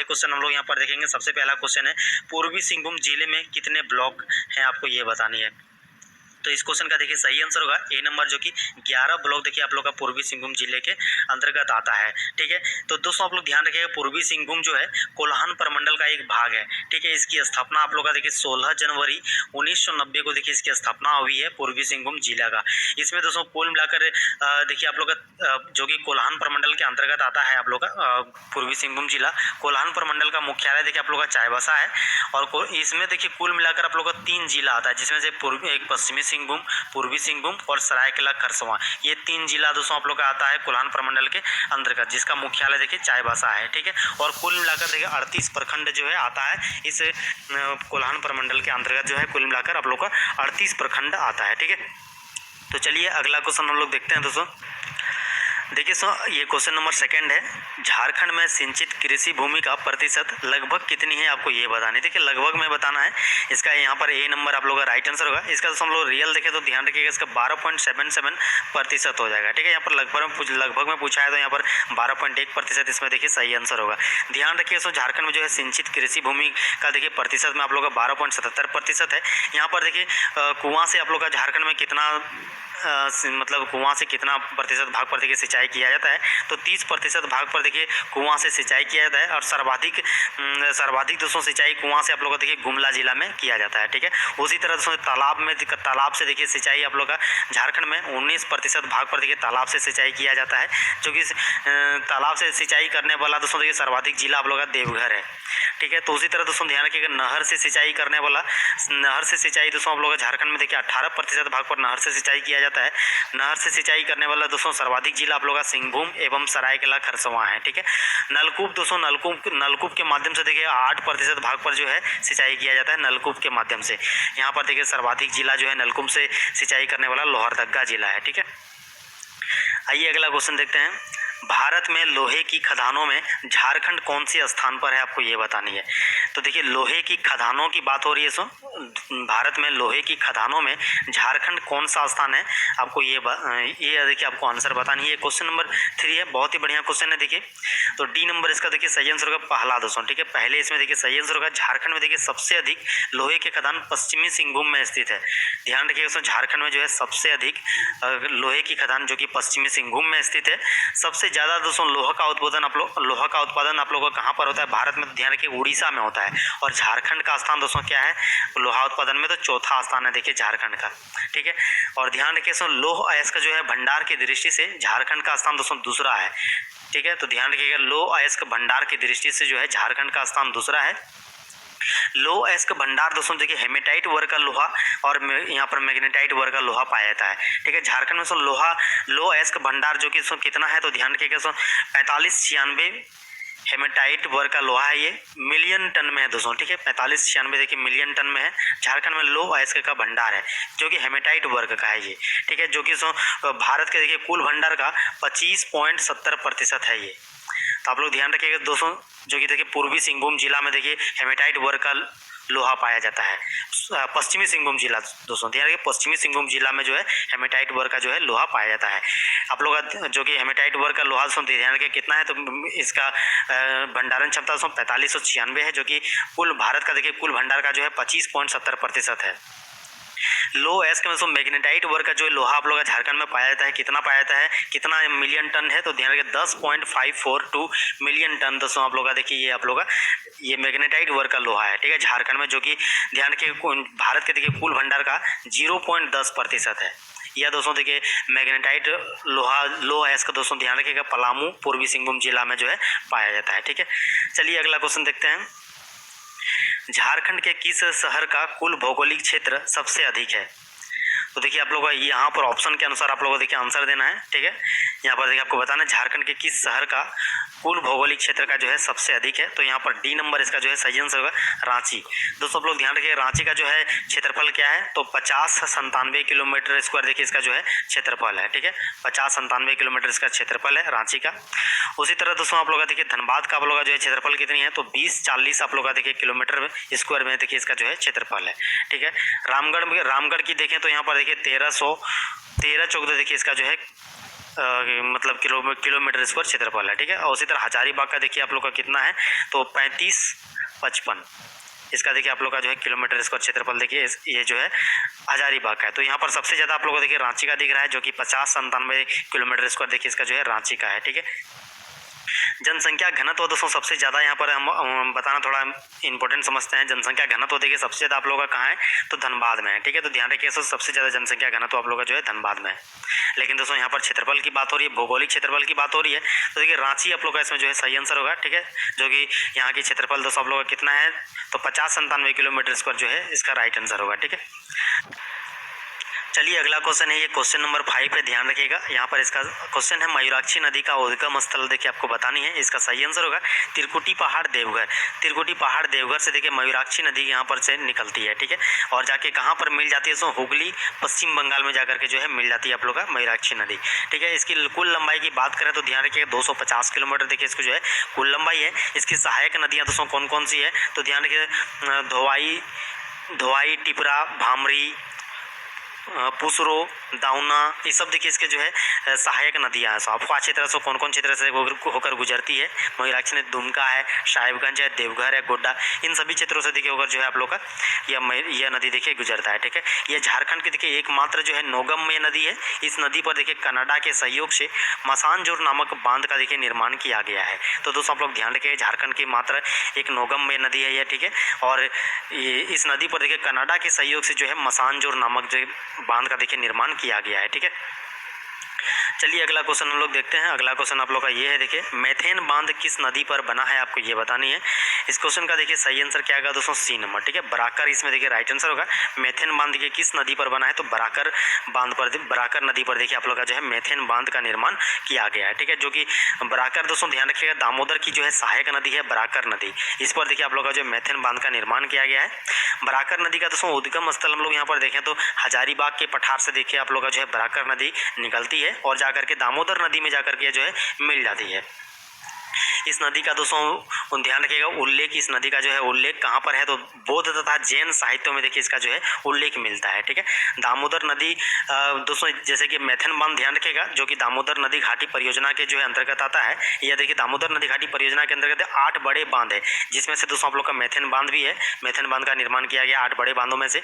Question हम लोग यहाँ पर देखेंगे। सबसे पहला क्वेश्चन है, पूर्वी सिंहभूम जिले में कितने ब्लॉक हैं, आपको ये बतानी है। तो इस क्वेश्चन का देखिए सही आंसर होगा ए नंबर, जो कि 11 ब्लॉक देखिए आप लोग का पूर्वी सिंहभूम जिले के अंतर्गत आता है। ठीक है, तो दोस्तों आप लोग ध्यान रखिएगा, पूर्वी सिंहभूम जो है कोल्हान प्रमंडल का एक भाग है। ठीक है, इसकी स्थापना आप लोग का देखिए 16 जनवरी 1990 को देखिए इसकी स्थापना हुई है पूर्वी सिंहभूम जिला का। इसमें दोस्तों कुल मिलाकर देखिए आप लोग का जो कि कोल्हान प्रमंडल के अंतर्गत आता है आप लोग का पूर्वी सिंहभूम जिला। कोल्हान प्रमंडल का मुख्यालय देखिए आप लोग का चाईबासा है, और इसमें देखिए कुल मिलाकर आप लोग का 3 जिला आता है, जिसमें से एक पश्चिमी सिंहभूम, पूर्वी सिंहभूम और सरायकेला खरसावां, ये 3 जिला दोस्तों आप लोग का आता है कोल्हान प्रमंडल के अंतर्गत, जिसका मुख्यालय देखिए चाईबासा है। ठीक है, और कुल मिलाकर देखिए 38 प्रखंड जो है आता है इस कोल्हान प्रमंडल के अंतर्गत, जो है कुल मिलाकर आप लोग का 38 प्रखंड आता है। ठीक है, तो चलिए अगला क्वेश्चन हम लोग देखते हैं दोस्तों। देखिए ये क्वेश्चन नंबर 2 है, झारखंड में सिंचित कृषि भूमि का प्रतिशत लगभग कितनी है, आपको ये बतानी। देखिए लगभग में बताना है, इसका यहाँ पर ए नंबर आप लोगों का राइट आंसर होगा। इसका हम लोग रियल देखें तो ध्यान रखिएगा, इसका 12.77% हो जाएगा। ठीक है, यहाँ पर लगभग में पूछा है तो यहाँ पर 12.1% इसमें देखिए सही आंसर होगा। ध्यान रखिए झारखंड में जो है सिंचित कृषि भूमि का देखिए प्रतिशत में आप लोग का 12.77% है। यहाँ पर देखिए कुआं से आप लोग का झारखंड में कितना मतलब कुआं से कितना प्रतिशत भाग पर देखिए सिंचाई किया जाता है, तो 30% भाग पर देखिए कुआं से सिंचाई किया जाता है, और सर्वाधिक दोस्तों सिंचाई कुआं से आप लोग का देखिए गुमला जिला में किया जाता है। ठीक है, उसी तरह दोस्तों तालाब से देखिए सिंचाई आप लोग का झारखंड में 19% भाग पर देखिए तालाब से सिंचाई किया जाता है, जो कि तालाब से सिंचाई करने वाला दोस्तों देखिए सर्वाधिक जिला आप लोग का देवघर है। ठीक है, तो उसी तरह दोस्तों ध्यान रखिएगा, नहर से सिंचाई दोस्तों आप लोग का झारखंड में देखिए 18% भाग पर नहर से सिंचाई किया जाता है। नहर से सिंचाई करने वाला दोस्तों सर्वाधिक जिला आप लोग का सिंहभूम एवं सरायकेला खरसावां है। ठीक है, नलकूप दोस्तों नलकूप के माध्यम से देखिए 8% भाग पर जो है सिंचाई किया जाता है नलकूप के माध्यम से। यहाँ पर देखिए सर्वाधिक जिला जो है नलकूप से सिंचाई करने वाला लोहरदगा जिला है। ठीक है, आइए अगला क्वेश्चन देखते हैं। भारत में लोहे की खदानों में झारखंड कौन से स्थान पर है, आपको ये बतानी है। तो देखिए लोहे की खदानों की बात हो रही है, भारत में लोहे की खदानों में झारखंड कौन सा स्थान है, आपको ये देखिए आपको आंसर बतानी है। क्वेश्चन नंबर 3 है, बहुत ही बढ़िया क्वेश्चन है। देखिए तो डी नंबर इसका देखिए सही आंसर होगा पहला दोस्तों। ठीक है, पहले इसमें देखिए सही आंसर होगा, झारखंड में देखिए सबसे अधिक लोहे के खदान पश्चिमी सिंहभूम में स्थित है। ध्यान रखिएगा दोस्तों, झारखंड में जो है सबसे अधिक लोहे की खदान जो कि पश्चिमी सिंहभूम में स्थित है। सबसे ज़्यादा दोस्तों लोहा का उत्पादन आप लोगों का कहाँ पर होता है भारत में, तो ध्यान रखिए उड़ीसा में होता है। और झारखंड का स्थान दोस्तों क्या है लोहा उत्पादन में, तो चौथा स्थान है देखिए झारखंड का। ठीक है, और ध्यान रखिए दोस्तों लौह अयस्क का जो है भंडार की दृष्टि से झारखंड का स्थान दोस्तों दूसरा है। ठीक है, तो ध्यान रखिएगा लौह अयस्क भंडार की दृष्टि से जो है झारखंड का स्थान दूसरा है। लो अयस्क भंडार दोस्तों देखिए हेमेटाइट वर्ग का लोहा और यहाँ पर मैग्नेटाइट वर्ग का लोहा पाया जाता है। ठीक है, झारखंड में लो अयस्क भंडार जो कि कितना है, तो ध्यान रखिएगा 4596 हेमेटाइट वर्ग का लोहा है, ये मिलियन टन में है दोस्तों। ठीक है, 4596 देखिए मिलियन टन में है। झारखंड में लो अयस्क का भंडार है जो कि हेमेटाइट वर्ग का है ये। ठीक है, जो कि भारत के देखिए कुल भंडार का 25.70% है ये। तो आप लोग ध्यान रखिएगा दोस्तों, जो कि देखिए पूर्वी सिंहभूम जिला में देखिए हेमेटाइट वर्ग का लोहा पाया जाता है। पश्चिमी सिंहभूम जिला दोस्तों ध्यान रखिए, पश्चिमी सिंहभूम जिला में जो है हेमेटाइट वर्ग का जो है लोहा पाया जाता है। आप लोग जो कि हेमेटाइट वर्ग का लोहा दोस्तों ध्यान रखिए कितना है, तो इसका भंडारण क्षमता दोस्तों 4596 है, जो कि कुल भारत का देखिए कुल भंडार का जो है 25.70% है। लो अयस्क में मैग्नेटाइट वर्ग का जो लोहा आप लोग का झारखंड में पाया जाता है, कितना पाया जाता है, कितना मिलियन टन है, तो ध्यान रखिए 10.542 मिलियन टन दोस्तों आप लोग का देखिए ये आप लोग का ये मैग्नेटाइट वर्ग का लोहा है। ठीक है, झारखंड में जो कि ध्यान रखिए भारत के देखिए कुल भंडार का 0.10% है। यह दोस्तों देखिए मैग्नेटाइट लो अयस्क दोस्तों ध्यान रखिएगा पलामू पूर्वी सिंहभूम जिला में जो है पाया जाता है। ठीक है, चलिए अगला क्वेश्चन देखते हैं। झारखंड के किस शहर का कुल भौगोलिक क्षेत्र सबसे अधिक है, तो देखिए आप लोगों का यहाँ पर ऑप्शन के अनुसार आप लोगों को देखिए आंसर देना है। ठीक है, यहाँ पर देखिए आपको बताना है झारखंड के किस शहर का कुल भौगोलिक क्षेत्र का जो है सबसे अधिक है, तो यहाँ पर डी नंबर इसका जो है सही आंसर होगा रांची। दोस्तों आप लोग ध्यान रखिए रांची का जो है क्षेत्रफल क्या है, तो 5097 किलोमीटर स्क्वायर देखिए इसका जो है क्षेत्रफल है। ठीक है, 5097 किलोमीटर इसका क्षेत्रफल है रांची का। उसी तरह दोस्तों आप लोग का देखिए धनबाद का आप लोग का जो है क्षेत्रफल कितनी है, तो 2040 आप लोग का देखिए किलोमीटर स्क्वायर में देखिए इसका जो है क्षेत्रफल है। ठीक है, रामगढ़ की देखें तो यहाँ पर देखिए 1314 देखिए इसका जो है मतलब किलोमीटर स्क्वायर क्षेत्रफल है, ठीक है। और उसी तरह हजारीबाग का देखिए आप लोग का कितना है, तो 3555 इसका देखिए आप लोग का जो है किलोमीटर स्क्वायर क्षेत्रफल देखिए ये जो है हजारीबाग का है। तो यहाँ पर सबसे ज़्यादा आप लोग को देखिए रांची का दिख रहा है जो कि 50-97 किलोमीटर स्क्वायर देखिए इसका जो है रांची का है, ठीक है। जनसंख्या घनत्व दोस्तों सबसे ज़्यादा यहाँ पर हम बताना थोड़ा इंपॉर्टेंट समझते हैं। जनसंख्या घनत्व देखिए सबसे ज़्यादा आप लोगों का कहाँ है, तो धनबाद में है, ठीक है। तो ध्यान रखिए सबसे ज़्यादा जनसंख्या घनत्व आप लोगों का जो है धनबाद में है। लेकिन दोस्तों यहाँ पर क्षेत्रफल की बात हो रही है, भौगोलिक क्षेत्रफल की बात हो रही है, तो देखिए रांची आप लोग का इसमें जो है सही आंसर होगा, ठीक है। जो कि यहाँ की क्षेत्रफल दोस्तों आप लोग का कितना है, तो 50-97 किलोमीटर स्क्वायर जो है इसका राइट आंसर होगा, ठीक है। चलिए अगला क्वेश्चन है, ये क्वेश्चन नंबर 5 पे ध्यान रखिएगा। यहाँ पर इसका क्वेश्चन है मयूराक्षी नदी का उद्गम स्थल देखिए आपको बतानी है। इसका सही आंसर होगा त्रिकुटी पहाड़ देवघर। त्रिकुटी पहाड़ देवघर से देखिए मयूराक्षी नदी यहाँ पर से निकलती है, ठीक है। और जाके कहाँ पर मिल जाती है, सो हुगली पश्चिम बंगाल में जाकर के जो है मिल जाती है आप लोग का मयूराक्षी नदी, ठीक है। इसकी कुल लंबाई की बात करें तो ध्यान रखिएगा 250 किलोमीटर देखिए इसको जो है कुल लंबाई है। इसकी सहायक नदियाँ दोस्तों कौन कौन सी है, तो ध्यान रखिए धोवाई टिपरा भामरी पुसरो दाउना ये सब देखिए इसके जो है सहायक नदियाँ हैं। आपको अच्छी तरह से कौन कौन क्षेत्र से होकर गुजरती है, मयूराक्षी नदी दुमका है, साहिबगंज है, देवघर है, गोड्डा, इन सभी क्षेत्रों से देखिए होकर जो है आप लोग का यह नदी देखिए गुजरता है, ठीक है। ये झारखंड की देखिए एकमात्र जो है नौगम्य नदी है। इस नदी पर देखिए कनाडा के सहयोग से मसानजोर नामक बांध का देखिए निर्माण किया गया है। तो दोस्तों आप लोग ध्यान रखिए झारखंड की मात्र एक नौगम्य नदी है यह, ठीक है। और इस नदी पर देखिए कनाडा के सहयोग से जो है मसानजोर नामक जो बांध का देखिए निर्माण किया गया है, ठीक है। चलिए अगला क्वेश्चन हम लोग देखते हैं। अगला क्वेश्चन आप लोग का ये है, देखिए मैथेन बांध किस नदी पर बना है, आपको ये बतानी है। इस क्वेश्चन का देखिए सही आंसर क्या होगा दोस्तों, सी नंबर, ठीक है। बराकर इसमें देखिए राइट आंसर होगा। मैथेन बांध देखिए किस नदी पर बना है, तो बराकर नदी पर देखिए आप लोग का जो है मैथेन बांध का निर्माण किया गया है, ठीक है। जो कि बराकर दोस्तों ध्यान रखिएगा दामोदर की जो है सहायक नदी है बराकर नदी, इस पर देखिए आप लोग का जो मैथेन बांध का निर्माण किया गया है। बराकर नदी का दोस्तों उद्गम स्थल हम लोग यहाँ पर देखें तो हजारीबाग के पठार से देखिए आप लोग का जो है बराकर नदी निकलती है और जाकर के दामोदर नदी में जाकर के जो है मिल जाती है। इस नदी का दोस्तों ध्यान रखिएगा उल्लेख, इस नदी का जो है उल्लेख कहाँ पर है, तो बौद्ध तथा जैन साहित्यों में देखिए इसका जो है उल्लेख मिलता है, ठीक है। दामोदर नदी दोस्तों जैसे कि मैथेन बांध ध्यान रखिएगा जो कि दामोदर नदी घाटी परियोजना के जो है अंतर्गत आता है। यह देखिए दामोदर नदी घाटी परियोजना के अंतर्गत 8 बड़े बांध है, जिसमें से दोस्तों आप लोग का मैथेन बांध भी है। मैथेन बांध का निर्माण किया गया 8 बड़े बांधों में से।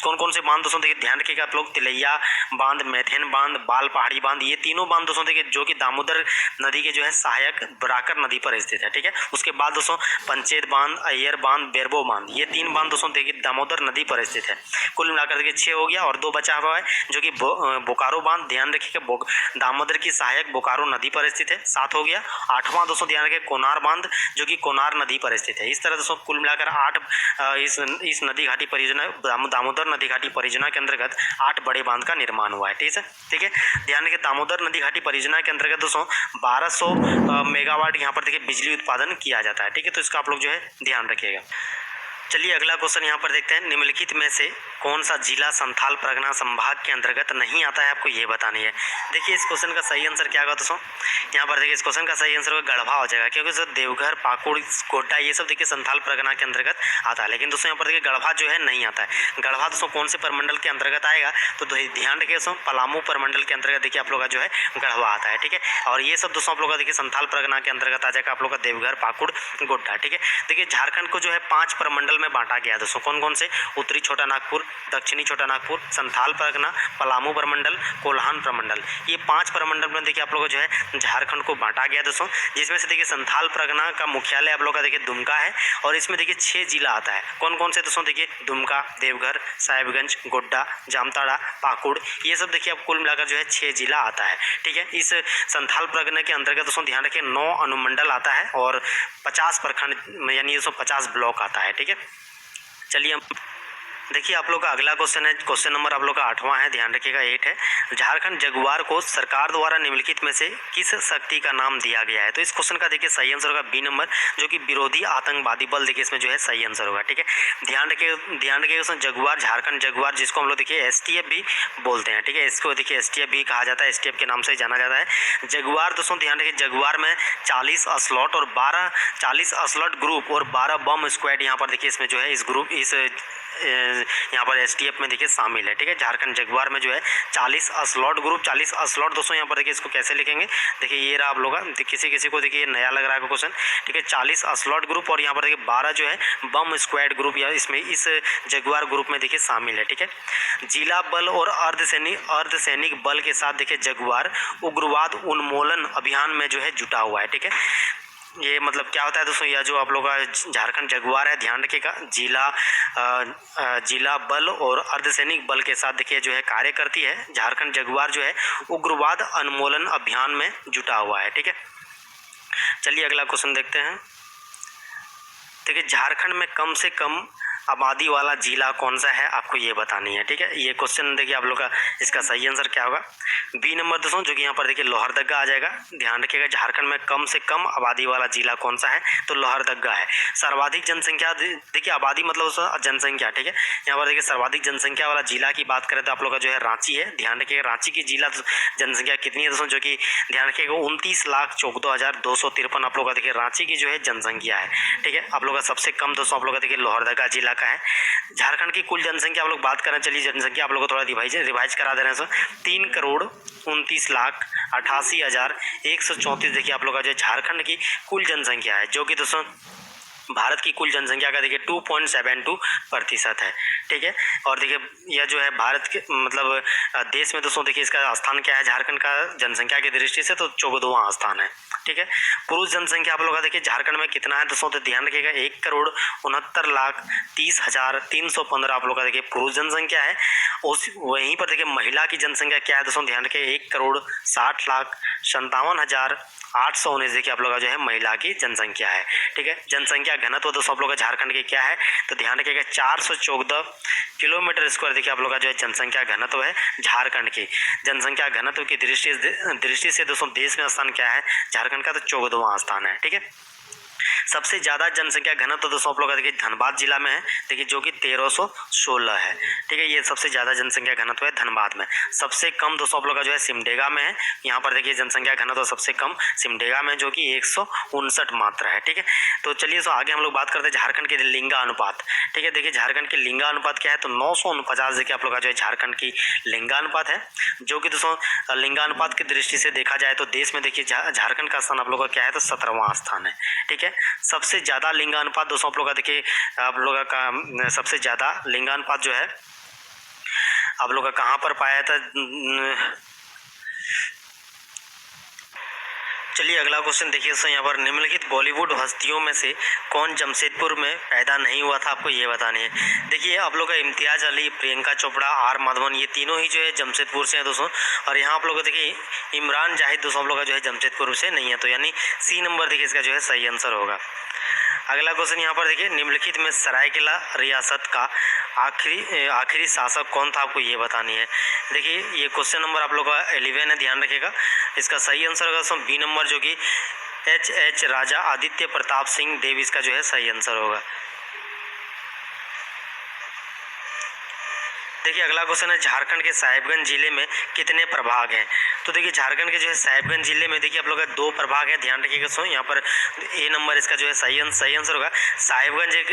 कौन कौन से बांध दोस्तों देखिए ध्यान रखिएगा आप लोग, तिलैया बांध, मैथेन बांध, बाल पहाड़ी बांध, ये तीनों बांध दोस्तों देखिए जो कि दामोदर नदी के जो है सहायक बराकर नदी पर स्थित है, ठीक है। उसके बाद दोस्तों पंचेत बांध, अय्यर बांध, बेरबो बांध, ये 3 बांध दोस्तों देखिए दामोदर नदी पर स्थित है। कुल मिलाकर देखिए 6 हो गया और 2 बचा हुआ है जो कि बोकारो बांध, ध्यान रखिएगा दामोदर की सहायक बोकारो नदी पर स्थित है, 7 हो गया। 8वां दोस्तों ध्यान रखिए कोनार बांध जो कि कोनार नदी पर स्थित है। इस तरह दोस्तों कुल मिलाकर 8 इस नदी घाटी परियोजना दामोदर नदी घाटी परियोजना के अंतर्गत 8 बड़े बांध का निर्माण हुआ है, ठीक है। ध्यान रखिए दामोदर नदी घाटी परियोजना के अंतर्गत दोस्तों 1200 मेगावाट यहाँ पर देखिए बिजली उत्पादन किया जाता है, ठीक है। तो इसका आप लोग जो है ध्यान रखिएगा। चलिए अगला क्वेश्चन यहाँ पर देखते हैं, निम्नलिखित में से कौन सा जिला संथाल परगना संभाग के अंतर्गत नहीं आता है, आपको ये बतानी है। देखिए इस क्वेश्चन का सही आंसर क्या होगा दोस्तों, यहाँ पर देखिए इस क्वेश्चन का सही आंसर होगा गढ़वा हो जाएगा, क्योंकि सर देवघर, पाकुड़, गोड्डा ये सब देखिए संथाल परगना के अंतर्गत आता है। लेकिन दोस्तों यहाँ पर देखिए गढ़वा जो है नहीं आता है। गढ़वा दोस्तों कौन से परमंडल के अंतर्गत आएगा, तो ध्यान रखिए दोस्तों पलामू परमंडल के अंतर्गत देखिए आप लोग का जो है गढ़वा आता है, ठीक है। और ये सब दोस्तों आप लोग का देखिए संथाल परगना के अंतर्गत आ जाएगा आप लोग का देवघर, पाकुड़, गोड्डा, ठीक है। देखिए झारखंड को जो है 5 प्रमंडल में बांटा गया दोस्तों, कौन कौन से, उत्तरी छोटा नागपुर, दक्षिणी छोटा नागपुर, संथाल परगना, पलामू प्रमंडल, कोल्हान प्रमंडल, ये 5 प्रमंडल में देखिए आप लोगों को जो है झारखंड को बांटा गया दोस्तों। जिसमें से देखिए संथाल परगना का मुख्यालय आप लोग का देखिए दुमका है और इसमें देखिए 6 जिला आता है। कौन कौन से दोस्तों, देखिए दुमका, देवघर, साहिबगंज, गोड्डा, जामताड़ा, पाकुड़, ये सब देखिए आप कुल मिलाकर जो है 6 जिला आता है, ठीक है। इस संथाल परगना के अंतर्गत दोस्तों ध्यान रखिए 9 अनुमंडल आता है और 50 प्रखंड यानी 150 ब्लॉक आता है, ठीक है। चलिए हम देखिए आप लोग का अगला क्वेश्चन है, क्वेश्चन नंबर आप लोग का 8वां है, ध्यान रखिएगा 8 है। झारखंड जगुआर को सरकार द्वारा निम्नलिखित में से किस शक्ति का नाम दिया गया है, तो इस क्वेश्चन का देखिए सही आंसर होगा बी नंबर जो कि विरोधी आतंकवादी बल, देखिए इसमें जो है सही आंसर होगा, ठीक है। ध्यान रखिएगा दोस्तों जगुआर, झारखंड जगुआर जिसको हम लोग देखिए STF भी बोलते हैं, ठीक है। इसको देखिए STF भी कहा जाता है, STF के नाम से जाना जाता है। जगुआर दोस्तों ध्यान रखिए जगुआर में 40 स्लॉट और 40 स्लॉट ग्रुप और 12 बम स्क्वाड यहाँ पर देखिए इसमें जो है इस यहाँ पर एसटीएफ में देखिए शामिल है। ठीक है, झारखंड जगुआर में जो है 40 स्लॉट ग्रुप, 40 स्लॉट दोस्तों यहाँ पर देखिए इसको कैसे लिखेंगे, देखिए ये रहा आप लोग का, किसी किसी को देखिए नया लग रहा है क्वेश्चन। ठीक है, 40 स्लॉट ग्रुप और यहाँ पर देखिए 12 जो है बम स्क्वाड ग्रुप या इसमें इस जगुआर ग्रुप में देखिए शामिल है। ठीक है, जिला बल और अर्धसैनिक बल के साथ देखिए जगुआर उग्रवाद उन्मूलन अभियान में जो है जुटा हुआ है। ठीक है, ये मतलब क्या होता है दोस्तों, यह जो आप लोग का झारखंड जगुआर है, ध्यान रखिएगा, जिला बल और अर्धसैनिक बल के साथ देखिए जो है कार्य करती है। झारखंड जगुआर जो है उग्रवाद उन्मूलन अभियान में जुटा हुआ है। ठीक है, चलिए अगला क्वेश्चन देखते हैं। देखिए, झारखंड में कम से कम आबादी वाला जिला कौन सा है, आपको ये बतानी है। ठीक है, ये क्वेश्चन देखिए आप लोग का इसका सही आंसर क्या होगा, बी नंबर दोस्तों, जो कि यहाँ पर देखिए लोहरदगा आ जाएगा। ध्यान रखिएगा, झारखंड में कम से कम आबादी वाला जिला कौन सा है, तो लोहरदगा है। सर्वाधिक जनसंख्या, देखिए आबादी मतलब जनसंख्या। ठीक है, यहाँ पर देखिए सर्वाधिक जनसंख्या वाला जिला की बात करें तो आप लोग का जो है रांची है। ध्यान रखिएगा, रांची की जिला जनसंख्या कितनी है दोस्तों, जो कि ध्यान रखिएगा 29,14,253 आप लोग का देखिए रांची की जो है जनसंख्या है। ठीक है, आप लोग का सबसे कम दोस्तों आप लोग का देखिए लोहरदगा जिला का है। झारखंड की कुल जनसंख्या आप लोग बात करें, चलिए जनसंख्या आप लोग को थोड़ा रिवाइज करा दे रहे हैं सर। 3,29,88,134 देखिए आप लोग का जो झारखंड की कुल जनसंख्या है, जो कि दोस्तों भारत की कुल जनसंख्या का देखिए 2.72% है। ठीक है, और देखिए यह जो है भारत के मतलब देश में दोस्तों देखिए इसका स्थान क्या है झारखंड का जनसंख्या की दृष्टि से, तो 14वां स्थान है। ठीक है, पुरुष जनसंख्या आप लोग का देखिए झारखंड में कितना है दोस्तों, तो ध्यान रखिएगा 1,69,30,315 आप लोग का देखिए पुरुष जनसंख्या है। उस वहीं पर देखिए महिला की जनसंख्या क्या है दोस्तों, ध्यान रखिए 1,60,57,819 देखिए आप लोग का जो है महिला की जनसंख्या है। ठीक है, जनसंख्या घनत्व दोस्तों आप लोग का झारखंड के क्या है, तो ध्यान रखिएगा 414 किलोमीटर स्क्वायर देखिए आप लोग का जो है जनसंख्या घनत्व है झारखंड की। जनसंख्या घनत्व की दृष्टि से दोस्तों देश में स्थान क्या है झारखंड का, तो 14वां स्थान है। ठीक है, सबसे ज़्यादा जनसंख्या घनत्व दोस्तों आप लोग का देखिए धनबाद जिला में है, देखिए जो कि 1316 है। ठीक है, ये सबसे ज़्यादा जनसंख्या घनत्व है धनबाद में। सबसे कम दोस्तों आप लोग का जो है सिमडेगा में है, यहाँ पर देखिए जनसंख्या घनत्व सबसे कम सिमडेगा में, जो कि 159 मात्र है। ठीक है, तो चलिए तो आगे हम लोग बात करते हैं झारखंड के लिंगा अनुपात। ठीक है, देखिए झारखंड के लिंगा अनुपात क्या है, तो 949 देखिए आप लोग का जो है झारखंड की लिंगा अनुपात है, जो कि दोस्तों लिंगा अनुपात की दृष्टि से देखा जाए तो देश में देखिए झारखंड का स्थान आप लोग का क्या है, तो 17वां स्थान है। ठीक है, सबसे ज़्यादा लिंगानुपात दोस्तों आप लोग का देखिए आप लोगों का सबसे ज़्यादा लिंगानुपात जो है आप लोग का कहाँ पर पाया था। चलिए अगला क्वेश्चन देखिए दोस्तों, यहाँ पर निम्नलिखित बॉलीवुड हस्तियों में से कौन जमशेदपुर में पैदा नहीं हुआ था, आपको ये बतानी है। देखिए आप लोग का इम्तियाज अली, प्रियंका चोपड़ा, आर माधवन, ये तीनों ही जो है जमशेदपुर से हैं दोस्तों। और यहाँ आप लोग देखिए इमरान जाहिद दोस्तों आप लोग का जो है जमशेदपुर से नहीं है, तो यानी सी नंबर देखिए इसका जो है सही आंसर होगा। अगला क्वेश्चन यहाँ पर देखिए, निम्नलिखित में सरायकेला रियासत का आखिरी शासक कौन था, आपको ये बतानी है। देखिए ये क्वेश्चन नंबर आप लोग का 11 है, ध्यान रखिएगा। इसका सही आंसर होगा बी नंबर, जो कि एच राजा आदित्य प्रताप सिंह देव, इसका जो है सही आंसर होगा। देखिए अगला क्वेश्चन है, झारखंड के साहिबगंज जिले में कितने प्रभाग हैं। तो देखिए झारखंड के जो है साहिबगंज जिले में देखिए आप लोग का 2 प्रभाग है, ध्यान रखिएगा। सो यहाँ पर ए नंबर इसका जो है सही आंसर होगा। साहिबगंज एक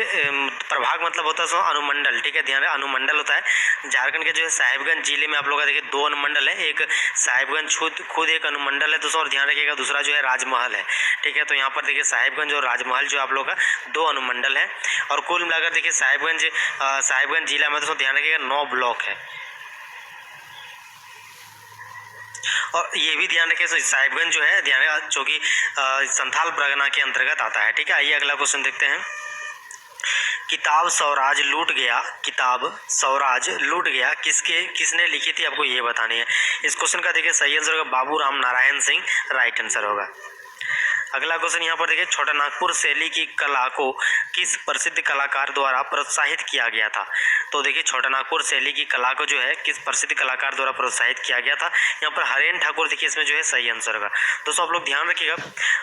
प्रभाग मतलब होता है सो अनुमंडल। ठीक है, ध्यान, अनुमंडल होता है। झारखंड के जो है साहिबगंज जिले में आप लोग का देखिए 2 अनुमंडल है, एक साहिबगंज खुद एक अनुमंडल है दोस्तों, और ध्यान रखिएगा दूसरा जो है राजमहल है। ठीक है, तो यहाँ पर देखिए साहिबगंज और राजमहल जो आप लोग का 2 अनुमंडल है, और कुल मिलाकर देखिए साहिबगंज जिला में दोस्तों ध्यान रखिएगा 9 ब्लॉक है। और ये भी ध्यान रखिए साहिबगंज जो है ध्यान, जो कि संथाल परगना के अंतर्गत आता है। ठीक है, आइए अगला क्वेश्चन देखते हैं। किताब स्वराज लूट गया किसने लिखी थी, आपको ये बतानी है। इस क्वेश्चन का देखिए सही आंसर होगा बाबू राम नारायण सिंह, राइट आंसर होगा। अगला क्वेश्चन यहाँ पर देखिए, छोटा नागपुर शैली की कला को किस प्रसिद्ध कलाकार द्वारा प्रोत्साहित किया गया था। तो देखिए छोटा नागपुर शैली की कला को जो है किस प्रसिद्ध कलाकार द्वारा प्रोत्साहित किया गया था, यहाँ पर हरेन ठाकुर देखिए इसमें जो है सही आंसर होगा। दोस्तों आप लोग ध्यान रखिएगा,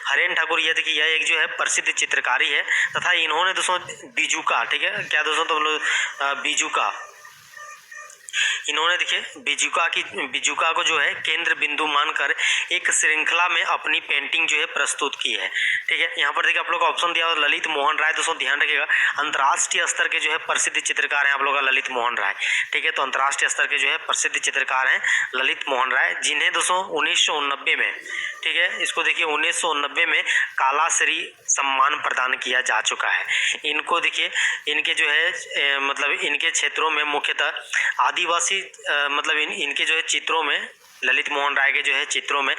हरेन ठाकुर ये देखिए यह एक जो है प्रसिद्ध चित्रकारी है, तथा इन्होंने दोस्तों बीजुका, ठीक है क्या दोस्तों, तो बीजुका इन्होंने देखिए बिजुका को जो है केंद्र बिंदु मानकर एक श्रृंखला में अपनी पेंटिंग जो है प्रस्तुत की है। ठीक है, यहाँ पर देखिए आप लोग का ऑप्शन दिया हुआ ललित मोहन राय। दोस्तों ध्यान रखिएगा, अंतर्राष्ट्रीय स्तर के जो है प्रसिद्ध चित्रकार हैं आप लोग का ललित मोहन राय। ठीक है, तो अंतर्राष्ट्रीय स्तर के जो है प्रसिद्ध चित्रकार हैं ललित मोहन राय, जिन्हें दोस्तों 1989 में, ठीक है, इसको देखिए 1989 में कालाश्री सम्मान प्रदान किया जा चुका है। इनको देखिए इनके जो है मतलब इनके क्षेत्रों में मुख्यतः आदिवासी मतलब इनके जो है चित्रों में, ललित मोहन राय के जो है चित्रों में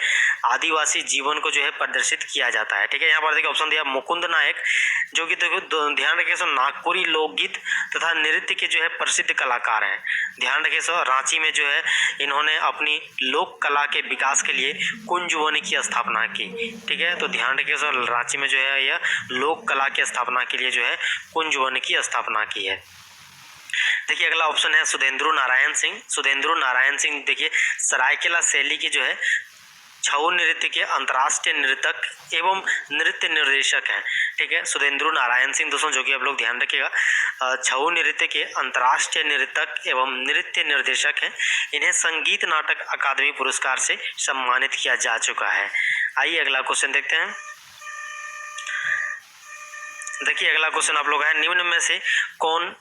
आदिवासी जीवन को जो है प्रदर्शित किया जाता है। ठीक है, यहाँ पर देखिए ऑप्शन दिया मुकुंद नायक, जो कि देखो ध्यान रखिए सो नागपुरी लोकगीत तथा नृत्य के जो है प्रसिद्ध कलाकार हैं। ध्यान रखिए सो रांची में जो है इन्होंने अपनी लोक कला के विकास के लिए कुंज वन की स्थापना की। ठीक है, तो ध्यान रखिए सो रांची में जो है यह लोक कला की स्थापना के लिए जो है कुंज वन की स्थापना की है। देखिए अगला ऑप्शन है सुधेंद्र नारायण सिंह। सुधेंद्र नारायण सिंह देखिए सरायकेला शैली के जो है छऊ नृत्य के अंतर्राष्ट्रीय नृतक एवं नृत्य निर्देशक हैं। ठीक है, सुधेंद्र नारायण सिंह दोस्तों, जो कि आप लोग ध्यान रखिएगा छऊ नृत्य के अंतर्राष्ट्रीय नृतक एवं नृत्य निर्देशक हैं। इन्हें संगीत नाटक अकादमी पुरस्कार से सम्मानित किया जा चुका है। आइए अगला क्वेश्चन देखते हैं। देखिए अगला क्वेश्चन आप लोग है निम्न में से कौन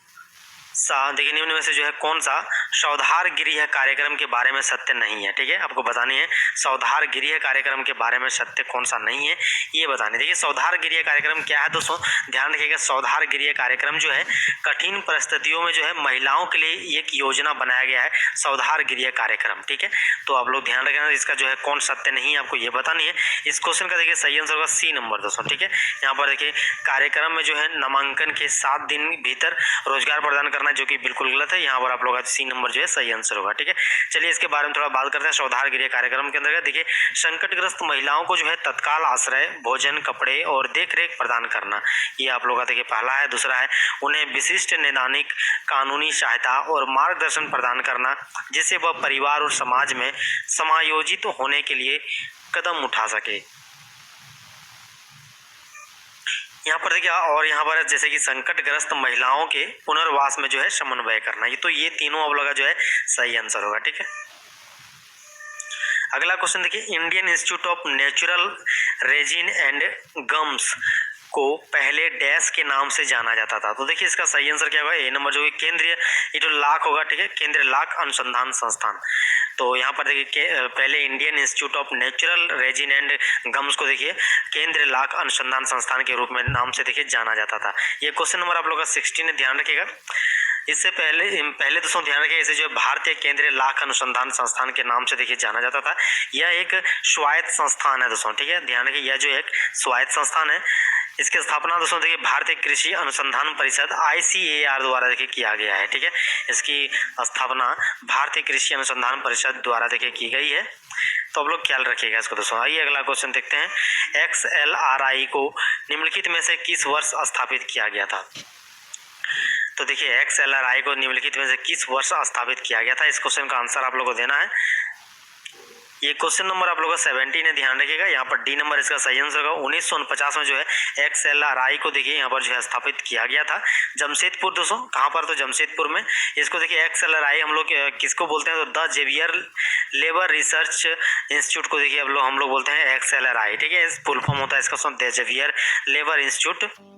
सा सौधार गृह कार्यक्रम के बारे में सत्य नहीं है। ठीक है, आपको बतानी है सौधार गृह कार्यक्रम के बारे में सत्य कौन सा नहीं है, ये बतानी। देखिए सौधार गृह कार्यक्रम क्या है दोस्तों, ध्यान रखिएगा। सौधार गृह कार्यक्रम जो है कठिन परिस्थितियों में जो है महिलाओं के लिए एक योजना बनाया गया है, सौधार गृह कार्यक्रम। ठीक है, तो आप लोग ध्यान रखना इसका जो है कौन सत्य नहीं है, आपको ये बतानी है। इस क्वेश्चन का देखिए सही आंसर होगा सी नंबर दोस्तों। ठीक है, यहाँ पर देखिए कार्यक्रम में जो है नामांकन के 7 दिन भीतर रोजगार प्रदान करना, जो कि बिल्कुल गलत है। यहाँ पर आप लोग का सी नंबर जो है सही आंसर होगा। ठीक है, चलिए इसके बारे में थोड़ा बात करते हैं। सौधार गृह कार्यक्रम के अंतर्गत देखिए संकटग्रस्त महिलाओं को जो है तत्काल आश्रय, भोजन, कपड़े और देखरेख प्रदान करना, ये आप लोग का देखिए पहला है। दूसरा है उन्हें विशिष्ट नैदानिक कानूनी सहायता और मार्गदर्शन प्रदान करना, जिससे वह परिवार और समाज में समायोजित होने के लिए कदम उठा सके। यहाँ पर देखिए और यहाँ पर जैसे कि संकटग्रस्त महिलाओं के पुनर्वास में जो है समन्वय करना, ये तो ये तीनों आप लोग का जो है सही आंसर होगा। ठीक है, अगला क्वेश्चन देखिए Indian institute of natural resin and gums को पहले डैश के नाम से जाना जाता था। तो देखिए इसका सही आंसर क्या होगा, ए नंबर जो है केंद्रीय, ये जो लाख होगा। ठीक है, केंद्रीय लाख अनुसंधान संस्थान। तो यहाँ पर देखिए पहले Indian institute of natural resin and gums को देखिए केंद्रीय लाख अनुसंधान संस्थान के रूप में नाम से देखिए जाना जाता था। ये क्वेश्चन नंबर आप लोग का 16 है, ध्यान रखिएगा। इससे पहले दोस्तों ध्यान रखिए इसे जो है भारतीय केंद्रीय लाख अनुसंधान संस्थान के नाम से देखिए जाना जाता था। यह एक स्वायत्त संस्थान है दोस्तों। ठीक है, ध्यान रखिए यह जो एक स्वायत्त संस्थान है, इसकी स्थापना दोस्तों देखिए भारतीय कृषि अनुसंधान परिषद ICAR द्वारा देखिए किया गया है। ठीक है, इसकी स्थापना भारतीय कृषि अनुसंधान परिषद द्वारा देखिए की गई है। तो आप लोग ख्याल रखिएगा इसको दोस्तों। आइए अगला क्वेश्चन देखते हैं। XLRI को निम्नलिखित में से किस वर्ष स्थापित किया गया था। तो देखिए XLRI को निम्नलिखित में से किस वर्ष स्थापित किया गया था, इस क्वेश्चन का आंसर आप लोग को देना है। ये क्वेश्चन नंबर आप लोगों का 17 है, ध्यान रखिएगा। यहाँ पर डी नंबर इसका सही आंसर होगा। 1949 में जो है XLRI को देखिए यहाँ पर जो है स्थापित किया गया था जमशेदपुर दोस्तों। कहाँ पर, तो जमशेदपुर में। इसको देखिए XLRI हम लोग किसको बोलते हैं, तो the Xavier Labour Research Institute को देखिए हम लोग बोलते हैं XLRI। ठीक है, फुल फॉर्म होता है इसका द जेवियर लेबर इंस्टीट्यूट।